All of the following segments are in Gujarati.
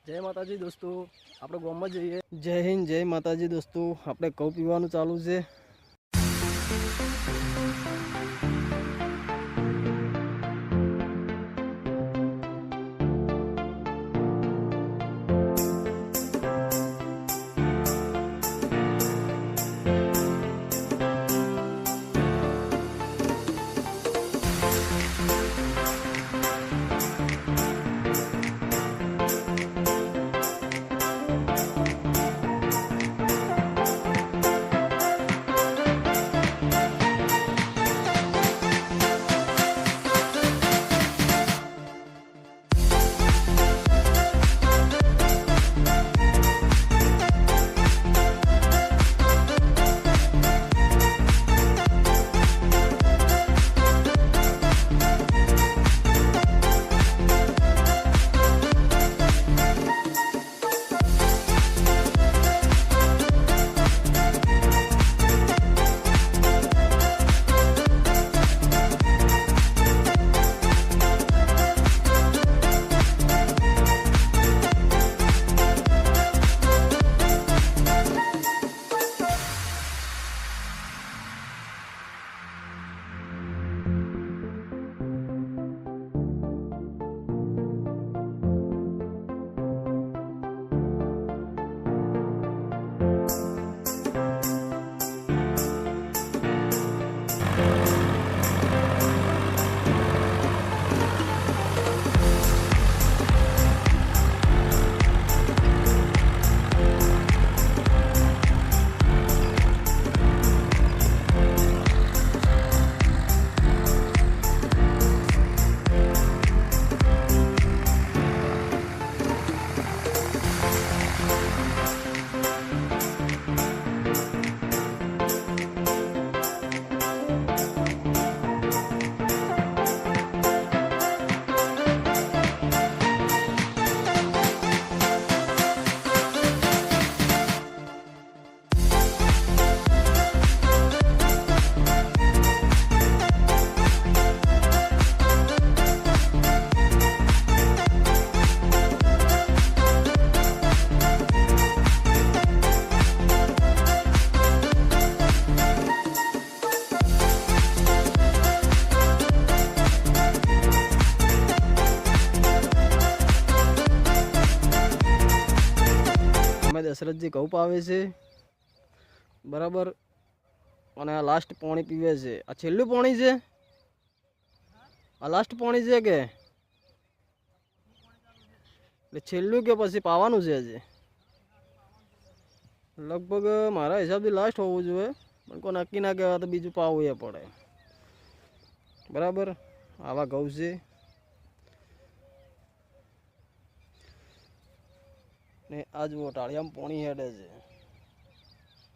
જય માતાજી દોસ્તો, આપણે ગામમાં જઈએ. જય હિન્દ, જય માતાજી દોસ્તો. આપણે ઘઉં પીવાનું ચાલુ છે. દશરથજી ઘઉં પાવે છે બરાબર, અને આ લાસ્ટ પાણી પીવે છે. આ છેલ્લું પાણી છે, આ લાસ્ટ પાણી છે કે એટલે છેલ્લું કે પછી પાવાનું છે હજી? લગભગ મારા હિસાબથી લાસ્ટ હોવું જોઈએ, પણ કોઈ નક્કી ના કહેવાય તો બીજું પાવું એ પડે બરાબર. આવા ઘઉં છે. ને આ જુઓ ટાળિયામાં પાણી હેડે છે.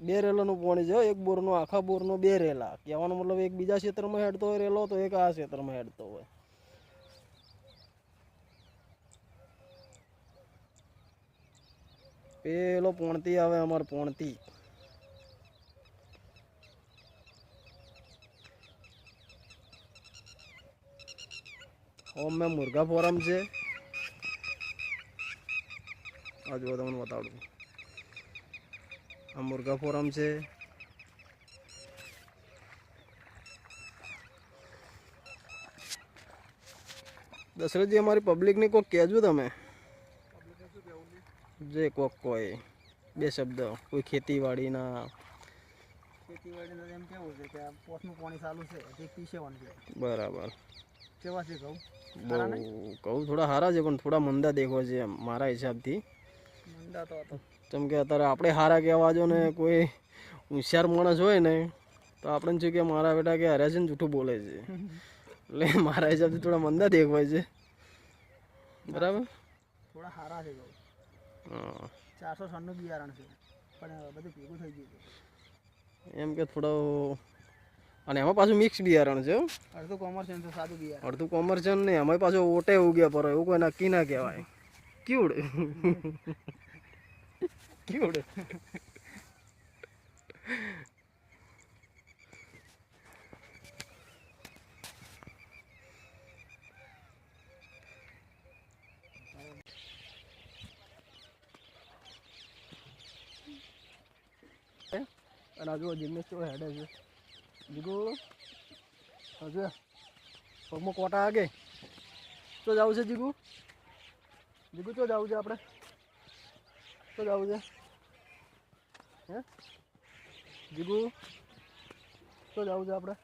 2 રેલાનું પાણી છે, એક બોરનો, આખા બોરનો 2 રેલા. કહેવાનો મતલબ એક બીજા ક્ષેત્રમાં હેડતો હોય રેલો, તો એક આ ક્ષેત્રમાં હેડતો હોય. પેલો પોણતી આવે અમારે, પોણતી. મેં મુર્ગા ફોરમ છે. આ જુઓ તમને બતાડું, આ મુર્ગા ફોરમ છે. દશરથજી અમારી પબ્લિકને કોક કહેજો તમે, જે કોક કોઈ 2 શબ્દ, કોઈ ખેતીવાડીના. ખેતીવાડીનું એમ કેવું છે કે પોસનું પાણી ચાલુ છે, તે પીસેવાનું છે. બરાબર. કેવા છે ઘઉં? ઘઉં થોડા સારા છે, પણ થોડા મંદા દેખો છે મારા હિસાબથી. મંદા તો જેમ કે અત્યારે આપણે સારા કહેવા જો ને, કોઈ હોશિયાર માણસ હોય ને તો આપણે શું કે મારા બેટા કે હર્યા છે ને જૂઠું બોલે છે, એટલે મારા હિસાબથી થોડા મંદા દેખવાય છે બરાબર. થોડા સારા છે ઘઉં. હા, 496 બિયારણ છે, પણ બધું ભેગું થઈ ગયું છે એમ કે થોડો. અને એમાં પાછું મિક્સ બિયારણ છે. અડધું કોમર્શિયલ છે, સાદું બિયારણ. અડધું કોમર્શિયલ ને એમાં પાછું ઓટે ઉગ્યા પર એવું કોઈ નક્કી ના કહેવાય. ક્યુડ ક્યુડ. અને હજુ જિગ્નેશ કેવો હેડે છે જીગુ હજુ પગમાં કોટા આગે તો જવું છે જીગુ જીગુ તો જવું છે આપણે તો જવું છે હે જીગુ તો જવું છે આપણે